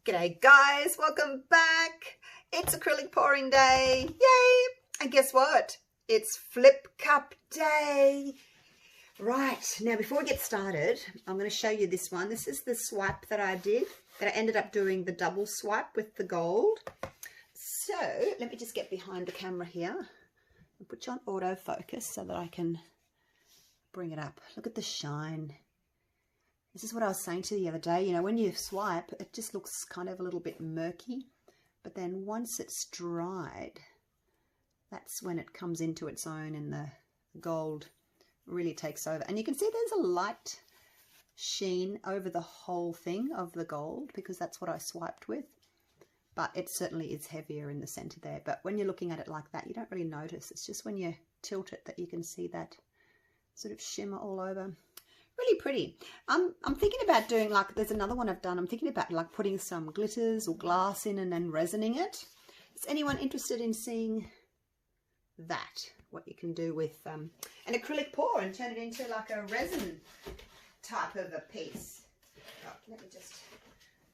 G'day guys, welcome back. It's acrylic pouring day, yay! And guess what? It's flip cup day. Right, now before we get started, I'm going to show you this one. This is the swipe that I did, that I ended up doing the double swipe with the gold. So, let me just get behind the camera here and put you on autofocus so that I can bring it up. Look at the shine. This is what I was saying to you the other day. You know, when you swipe, it just looks kind of a little bit murky. But then once it's dried, that's when it comes into its own and the gold really takes over. And you can see there's a light sheen over the whole thing of the gold because that's what I swiped with. But it certainly is heavier in the center there. But when you're looking at it like that, you don't really notice. It's just when you tilt it that you can see that sort of shimmer all over. Really pretty. I'm thinking about doing, like, there's another one I've done. I'm thinking about like putting some glitters or glass in and then resining it. Is anyone interested in seeing that? What you can do with an acrylic pour and turn it into like a resin type of a piece. Oh, let me just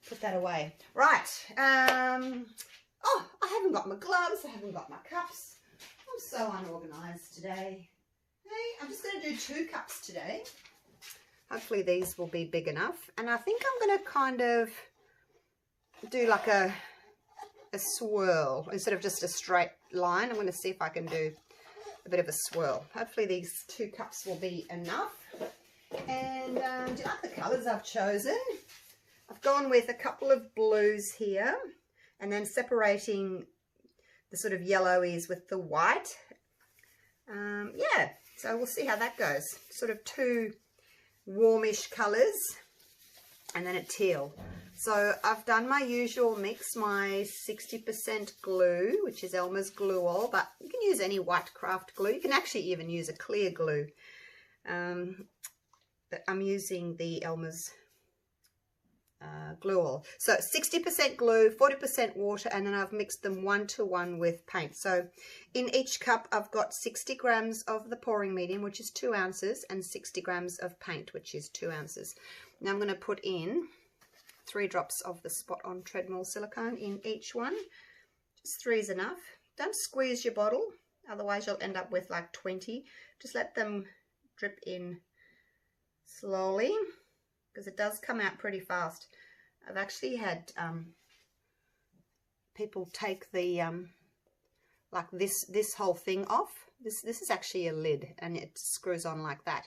put that away. Right. Oh, I haven't got my gloves. I haven't got my cups. I'm so unorganized today. Hey, I'm just going to do 2 cups today. Hopefully these will be big enough. And I think I'm going to kind of do like a swirl instead of just a straight line. I'm going to see if I can do a bit of a swirl. Hopefully these 2 cups will be enough. And do you like the colours I've chosen? I've gone with a couple of blues here and then separating the sort of yellowies with the white. Yeah, so we'll see how that goes. Sort of 2 warmish colours and then a teal. So I've done my usual mix, my 60% glue, which is Elmer's glue all, but you can use any white craft glue. You can actually even use a clear glue. But I'm using the Elmer's glue all. So 60% glue, 40% water, and then I've mixed them 1-to-1 with paint. So in each cup I've got 60 grams of the pouring medium, which is 2 ounces, and 60 grams of paint, which is 2 ounces. Now I'm going to put in 3 drops of the Spot On Treadmill silicone in each one. Just 3 is enough. Don't squeeze your bottle, otherwise you'll end up with like 20. Just let them drip in slowly, because it does come out pretty fast. I've actually had people take the like this whole thing off. This is actually a lid and it screws on like that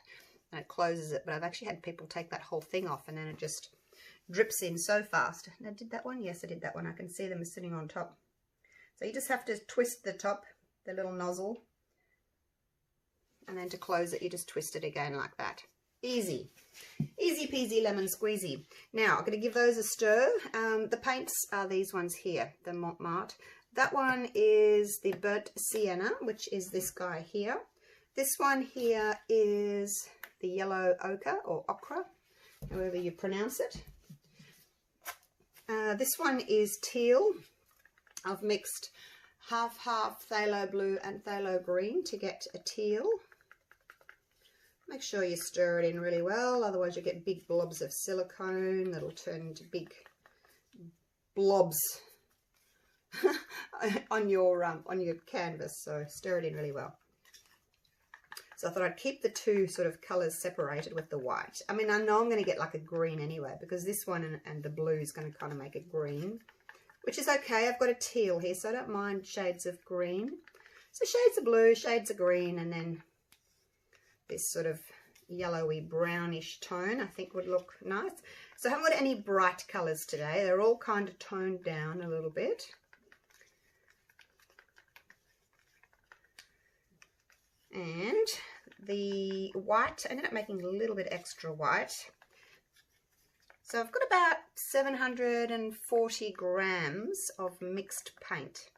and it closes it, but I've actually had people take that whole thing off and then it just drips in so fast. And I did that one? Yes, I did that one. I can see them sitting on top. So you just have to twist the top, the little nozzle, and then to close it you just twist it again like that. Easy. Easy peasy lemon squeezy. Now, I'm going to give those a stir. The paints are these ones here, the Mont Marte. That one is the Burnt Sienna, which is this guy here. This one here is the Yellow Ochre, or Ochre, however you pronounce it. This one is Teal. I've mixed half phthalo blue and phthalo green to get a teal. Make sure you stir it in really well, otherwise you get big blobs of silicone that'll turn into big blobs on your canvas. So stir it in really well. So I thought I'd keep the 2 sort of colours separated with the white. I mean, I know I'm going to get like a green anyway, because this one and the blue is going to kind of make a green, which is okay. I've got a teal here, so I don't mind shades of green. So shades of blue, shades of green, and then this sort of yellowy brownish tone I think would look nice. So I haven't got any bright colours today. They're all kind of toned down a little bit. And the white, I ended up making a little bit extra white. So I've got about 740 grams of mixed paint.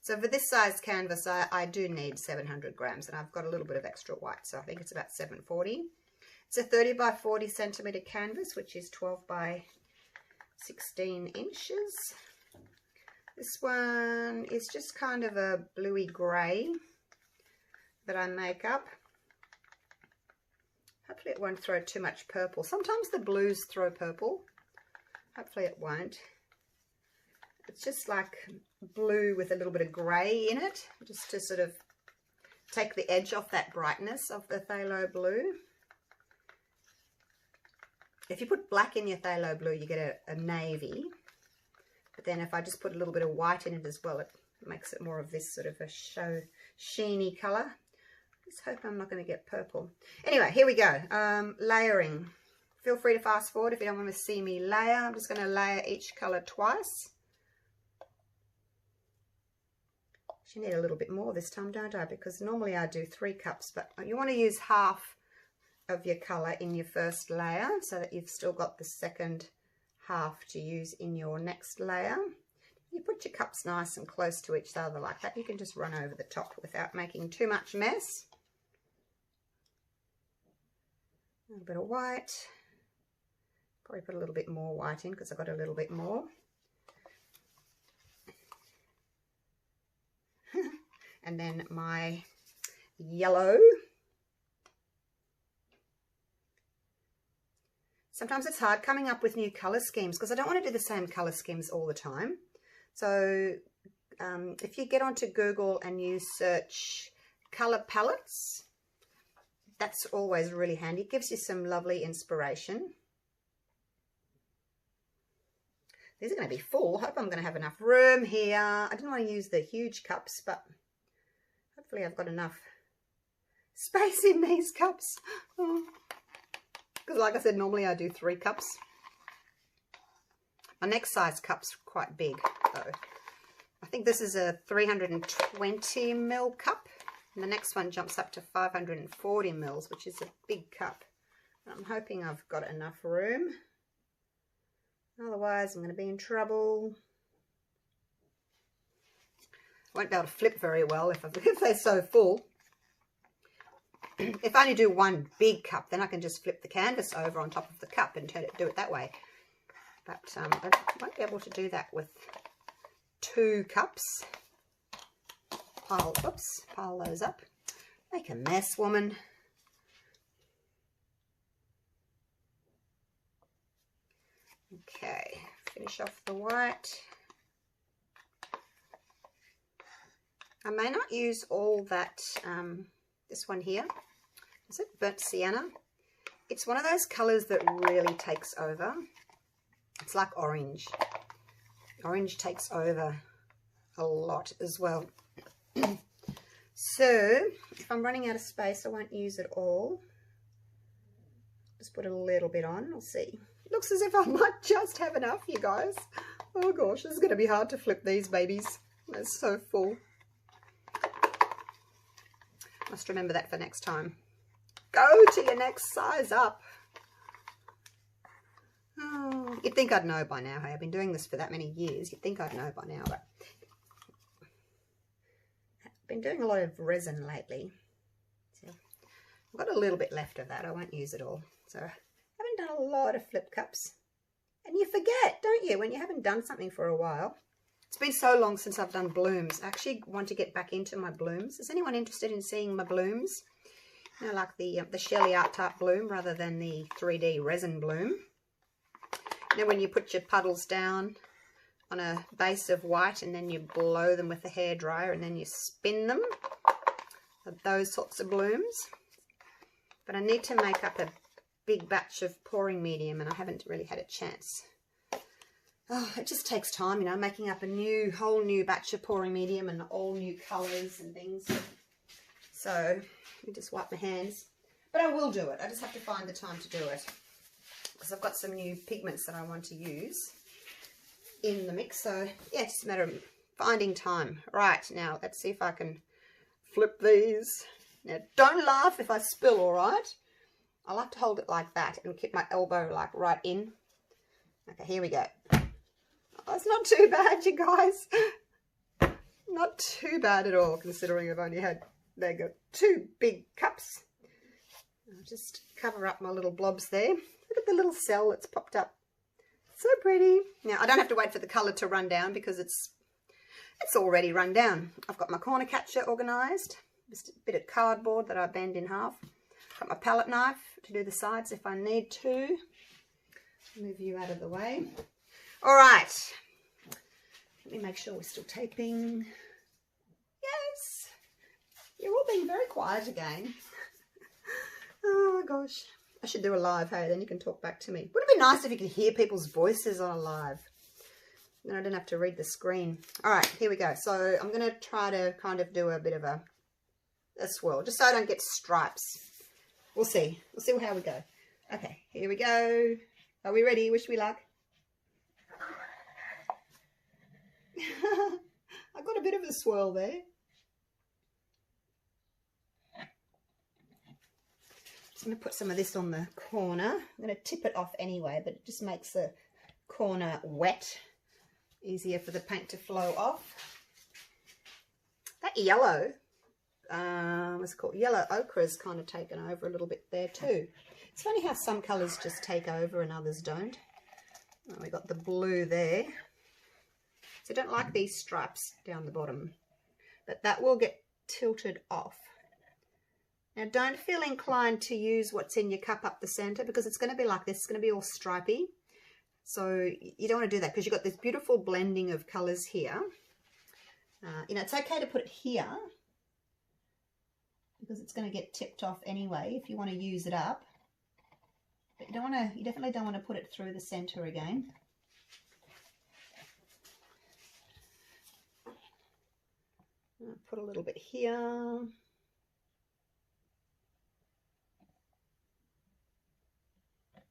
So for this size canvas, I do need 700 grams, and I've got a little bit of extra white, so I think it's about 740. It's a 30 by 40 centimetre canvas, which is 12 by 16 inches. This one is just kind of a bluey grey that I make up. Hopefully it won't throw too much purple. Sometimes the blues throw purple. Hopefully it won't. It's just like blue with a little bit of grey in it, just to sort of take the edge off that brightness of the phthalo blue. If you put black in your phthalo blue, you get a navy. But then if I just put a little bit of white in it as well, it makes it more of this sort of a sheeny colour. Just hope I'm not going to get purple. Anyway, here we go. Layering. Feel free to fast forward if you don't want to see me layer. I'm just going to layer each colour twice. I need a little bit more this time, don't I? Because normally I do 3 cups, but you want to use half of your colour in your first layer so that you've still got the second half to use in your next layer. You put your cups nice and close to each other like that. You can just run over the top without making too much mess. A little bit of white. Probably put a little bit more white in because I've got a little bit more. And then my yellow. Sometimes it's hard coming up with new colour schemes because I don't want to do the same colour schemes all the time. So if you get onto Google and you search colour palettes, that's always really handy. It gives you some lovely inspiration. These are going to be full. Hope I'm going to have enough room here. I didn't want to use the huge cups, but hopefully I've got enough space in these cups. Because like I said, normally I do 3 cups. My next size cup's quite big though. I think this is a 320 ml cup. And the next one jumps up to 540 mils, which is a big cup. I'm hoping I've got enough room. Otherwise, I'm going to be in trouble. I won't be able to flip very well if they're so full. If I only do 1 big cup, then I can just flip the canvas over on top of the cup and do it that way. But I won't be able to do that with 2 cups. Pile those up. Make a mess, woman. Okay, finish off the white. I may not use all that, this one here. Is it burnt sienna? It's one of those colours that really takes over. It's like orange. Orange takes over a lot as well. So, if I'm running out of space, I won't use it all. Just put a little bit on, we'll see. It looks as if I might just have enough, you guys. Oh gosh, this is going to be hard to flip these babies. They're so full. Must remember that for next time. Go to your next size up. Oh, you'd think I'd know by now. Hey, I've been doing this for that many years. You'd think I'd know by now, but I've been doing a lot of resin lately. So I've got a little bit left of that. I won't use it all. So I haven't done a lot of flip cups. And you forget, don't you, when you haven't done something for a while. It's been so long since I've done blooms. I actually want to get back into my blooms. Is anyone interested in seeing my blooms? You know, like the Shelley Art Tart bloom rather than the 3D resin bloom. You know, when you put your puddles down on a base of white and then you blow them with a hairdryer and then you spin them. Those sorts of blooms. But I need to make up a big batch of pouring medium and I haven't really had a chance. Oh, it just takes time, you know, making up a whole new batch of pouring medium and all new colours and things. So, let me just wipe my hands. But I will do it. I just have to find the time to do it. Because I've got some new pigments that I want to use in the mix. So, yeah, it's just a matter of finding time. Right, now, let's see if I can flip these. Now, don't laugh if I spill, all right? I like to hold it like that and keep my elbow, like, right in. Okay, here we go. Oh, it's not too bad, you guys. Not too bad at all, considering I've only had, there you go, 2 big cups. I'll just cover up my little blobs there. Look at the little cell that's popped up. So pretty. Now, I don't have to wait for the colour to run down because it's already run down. I've got my corner catcher organised. Just a bit of cardboard that I bend in half. Got my palette knife to do the sides if I need to. Move you out of the way. All right. Let me make sure we're still taping. Yes. You're all being very quiet again. Oh my gosh. I should do a live, hey, then you can talk back to me. Would it be nice if you could hear people's voices on a live? Then I don't have to read the screen. All right, here we go. So I'm going to try to kind of do a bit of a swirl, just so I don't get stripes. We'll see. We'll see how we go. Okay, here we go. Are we ready? Wish me luck. I got a bit of a swirl there. Just going to put some of this on the corner. I'm going to tip it off anyway, but it just makes the corner wet. Easier for the paint to flow off. That yellow, what's it called? Yellow ochre is kind of taken over a little bit there too. It's funny how some colours just take over and others don't. Oh, we got the blue there. So I don't like these stripes down the bottom, but that will get tilted off. Now don't feel inclined to use what's in your cup up the centre, because it's going to be like this. It's going to be all stripy. So you don't want to do that, because you've got this beautiful blending of colours here. You know, it's okay to put it here, because it's going to get tipped off anyway if you want to use it up. But you definitely don't want to put it through the centre again. I'll put a little bit here.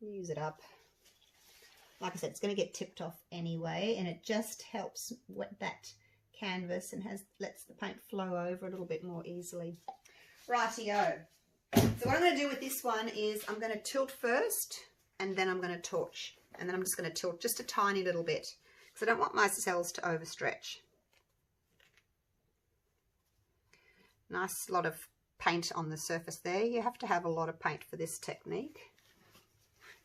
Use it up. Like I said, it's going to get tipped off anyway, and it just helps wet that canvas and lets the paint flow over a little bit more easily. Rightio. So what I'm going to do with this one is I'm going to tilt first, and then I'm going to torch, and then I'm just going to tilt just a tiny little bit, because I don't want my cells to overstretch. Nice lot of paint on the surface there. You have to have a lot of paint for this technique.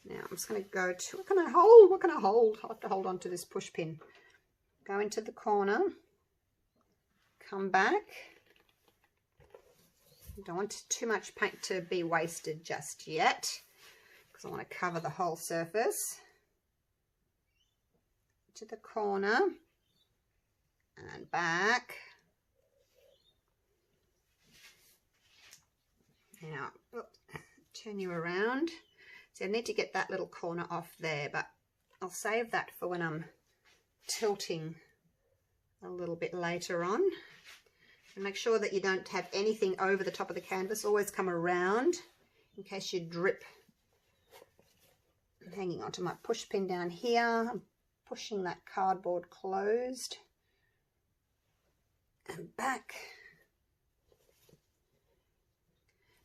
Now I'm just going to go to, what can I hold? What can I hold? I'll have to hold on to this push pin. Go into the corner, come back. I don't want too much paint to be wasted just yet, because I want to cover the whole surface. To the corner and back. Now, turn you around. So I need to get that little corner off there, but I'll save that for when I'm tilting a little bit later on. And make sure that you don't have anything over the top of the canvas. Always come around in case you drip. I'm hanging onto my push pin down here. I'm pushing that cardboard closed. And back.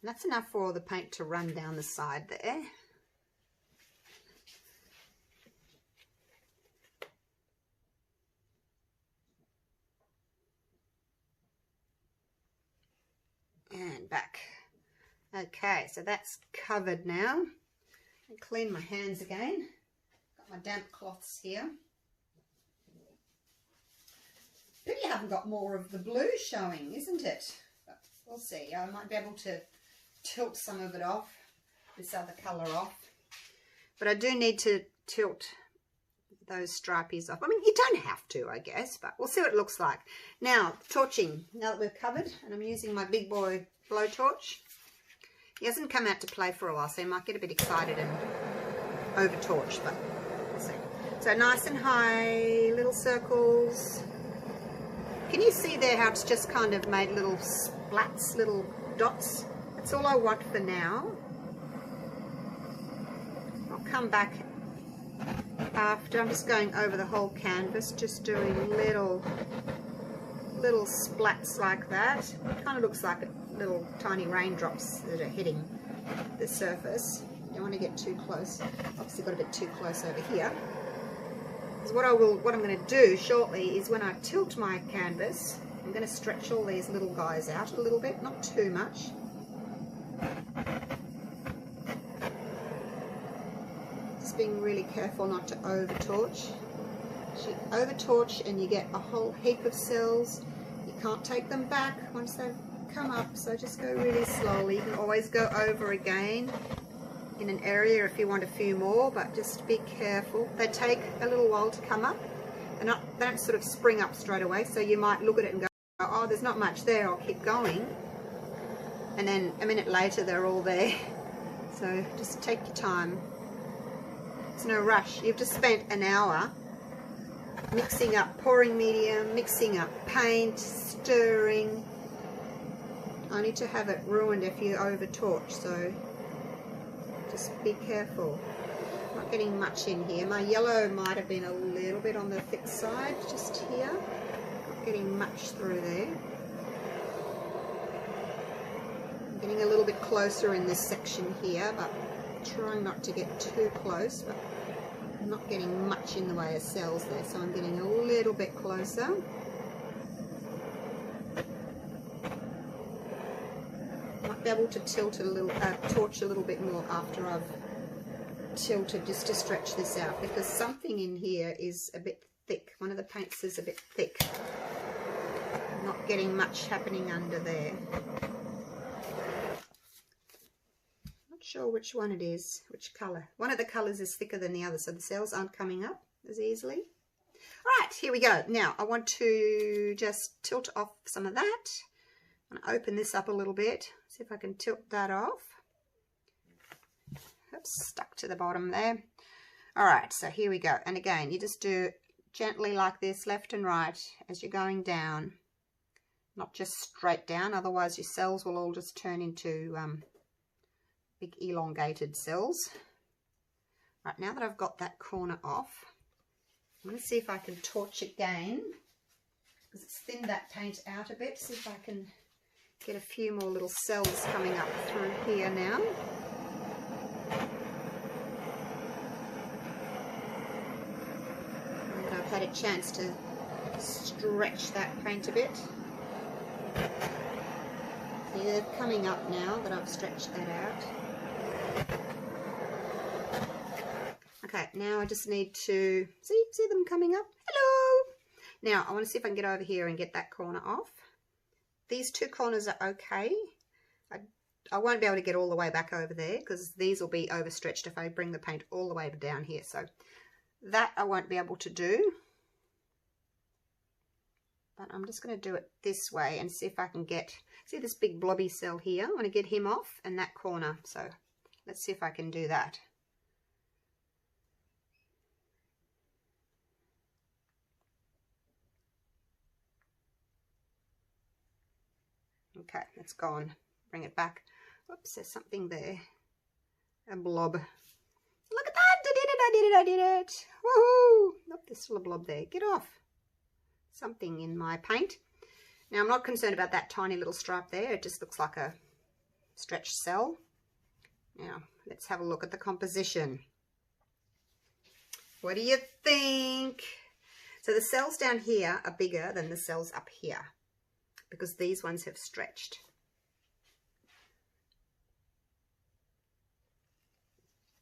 And that's enough for all the paint to run down the side there. And back. Okay, so that's covered now. I'll clean my hands again. Got my damp cloths here. Pity you haven't got more of the blue showing, isn't it? But we'll see. I might be able to tilt some of it off, this other colour off. But I do need to tilt those stripies off. I mean, you don't have to, I guess, but we'll see what it looks like. Now, torching. Now that we've covered, and I'm using my big boy blowtorch. He hasn't come out to play for a while, so he might get a bit excited and over torch, but we'll see. So nice and high, little circles. Can you see there how it's just kind of made little splats, little dots? That's all I want for now. I'll come back after. I'm just going over the whole canvas, just doing little splats like that. It kind of looks like little tiny raindrops that are hitting the surface. You don't want to get too close. Obviously got a bit too close over here. Because what I'm going to do shortly is when I tilt my canvas, I'm going to stretch all these little guys out a little bit, not too much. Just being really careful not to over torch. You over torch and you get a whole heap of cells. You can't take them back once they've come up, so just go really slowly. You can always go over again in an area if you want a few more, but just be careful. They take a little while to come up, they don't sort of spring up straight away, so you might look at it and go, oh, there's not much there, I'll keep going. And then a minute later, they're all there. So just take your time. It's no rush. You've just spent an hour mixing up pouring medium, mixing up paint, stirring. Only to have it ruined if you over torch, so just be careful. Not getting much in here. My yellow might have been a little bit on the thick side just here. Not getting much through there. I'm getting a little bit closer in this section here, but trying not to get too close, but I'm not getting much in the way of cells there, so I'm getting a little bit closer. Might be able to tilt a little, torch a little bit more after I've tilted, just to stretch this out, because something in here is a bit thick. One of the paints is a bit thick. I'm not getting much happening under there. Not sure which one it is, which colour. One of the colours is thicker than the other, so the cells aren't coming up as easily. Alright, here we go. Now I want to just tilt off some of that. I'm going to open this up a little bit, see if I can tilt that off. Oops, stuck to the bottom there. Alright, so here we go. And again, you just do gently like this, left and right, as you're going down. Not just straight down, otherwise your cells will all just turn into big elongated cells. Right, now that I've got that corner off, I'm going to see if I can torch again, because it's thinned that paint out a bit. See if I can get a few more little cells coming up through here now. And I've had a chance to stretch that paint a bit. See, they're coming up now that I've stretched that out. Okay, now I just need to see them coming up. Hello! Now I want to see if I can get over here and get that corner off. These two corners are okay. I won't be able to get all the way back over there because these will be overstretched if I bring the paint all the way down here. So that I won't be able to do. But I'm just going to do it this way and see if I can get, see this big blobby cell here? I want to get him off and that corner. So let's see if I can do that. Okay, it's gone. Bring it back. Whoops, there's something there. A blob. Look at that! I did it! I did it! Woohoo! Nope, there's still a blob there. Get off. Something in my paint. Now, I'm not concerned about that tiny little stripe there. It just looks like a stretched cell. Now, let's have a look at the composition. What do you think? So the cells down here are bigger than the cells up here, because these ones have stretched.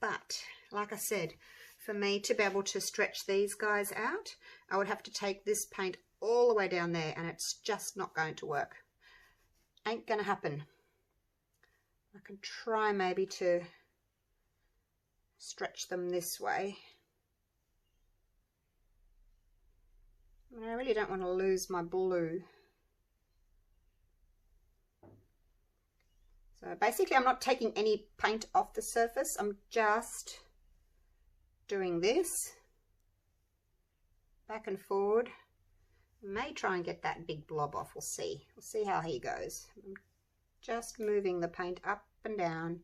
But, like I said, for me to be able to stretch these guys out, I would have to take this paint all the way down there, and it's just not going to work. Ain't going to happen. I can try maybe to stretch them this way. I really don't want to lose my blue. So basically I'm not taking any paint off the surface, I'm just doing this back and forward. I may try and get that big blob off, we'll see how he goes. I'm just moving the paint up and down.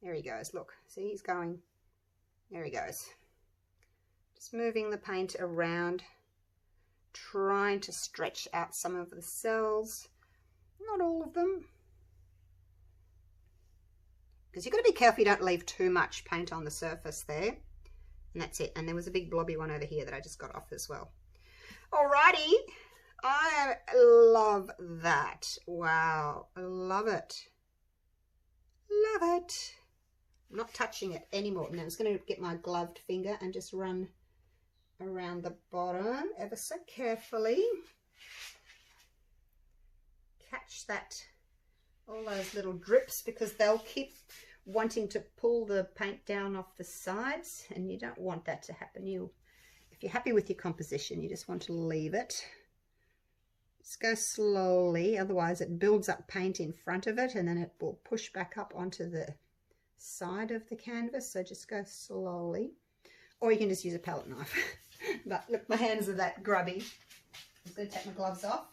There he goes, look, see, he's going, there he goes. Just moving the paint around, trying to stretch out some of the cells, not all of them. Because you've got to be careful you don't leave too much paint on the surface there. And that's it. And there was a big blobby one over here that I just got off as well. Alrighty. I love that. Wow. I love it. Love it. I'm not touching it anymore. Now I'm just going to get my gloved finger and just run around the bottom ever so carefully. Catch that. All those little drips, because they'll keep wanting to pull the paint down off the sides, and you don't want that to happen. If If you're happy with your composition, you just want to leave it. Just go slowly, otherwise it builds up paint in front of it and then it will push back up onto the side of the canvas. So just go slowly, or you can just use a palette knife. But look, my hands are that grubby. I'm going to take my gloves off.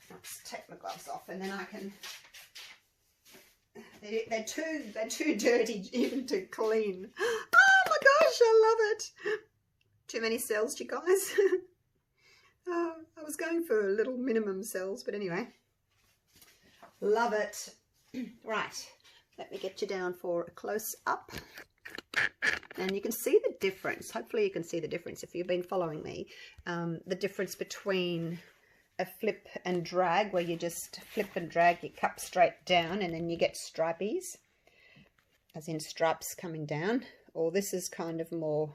Let's take my gloves off, and then I can. They're too dirty even to clean. Oh my gosh, I love it. Too many cells, you guys. I was going for little minimum cells, but anyway. Love it. Right, let me get you down for a close-up. And you can see the difference. Hopefully you can see the difference if you've been following me. The difference between a flip and drag, where you just flip and drag your cup straight down and then you get stripies, as in stripes coming down. Or this is kind of more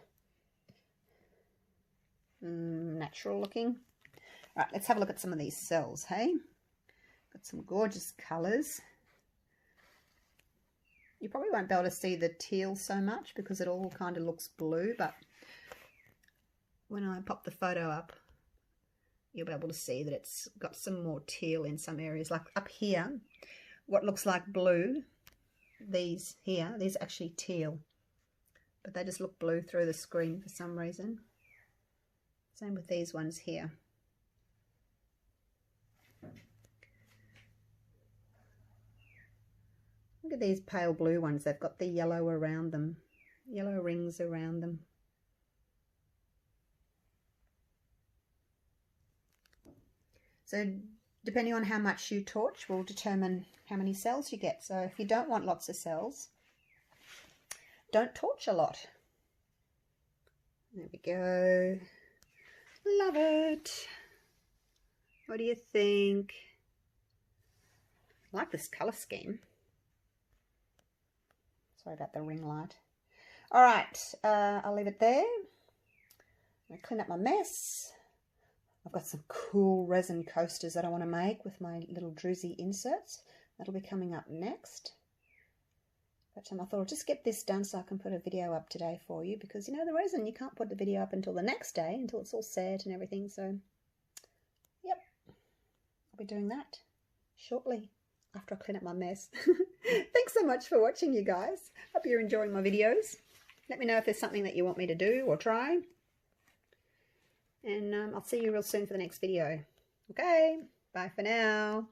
natural looking. All right, let's have a look at some of these cells, hey? Got some gorgeous colours. You probably won't be able to see the teal so much because it all kind of looks blue, but when I pop the photo up, you'll be able to see that it's got some more teal in some areas. Like up here, what looks like blue, these here, these are actually teal, but they just look blue through the screen for some reason. Same with these ones here. Look at these pale blue ones. They've got the yellow around them, yellow rings around them. So depending on how much you torch will determine how many cells you get. So if you don't want lots of cells, don't torch a lot. There we go. Love it. What do you think? I like this colour scheme. Sorry about the ring light. All right, I'll leave it there. I'm going to clean up my mess. I've got some cool resin coasters that I want to make with my little druzy inserts. That'll be coming up next. But I thought I'll just get this done so I can put a video up today for you, because you know the resin, you can't put the video up until the next day, until it's all set and everything. So, yep, I'll be doing that shortly after I clean up my mess. Thanks so much for watching, you guys. Hope you're enjoying my videos. Let me know if there's something that you want me to do or try. And I'll see you real soon for the next video. Okay, bye for now.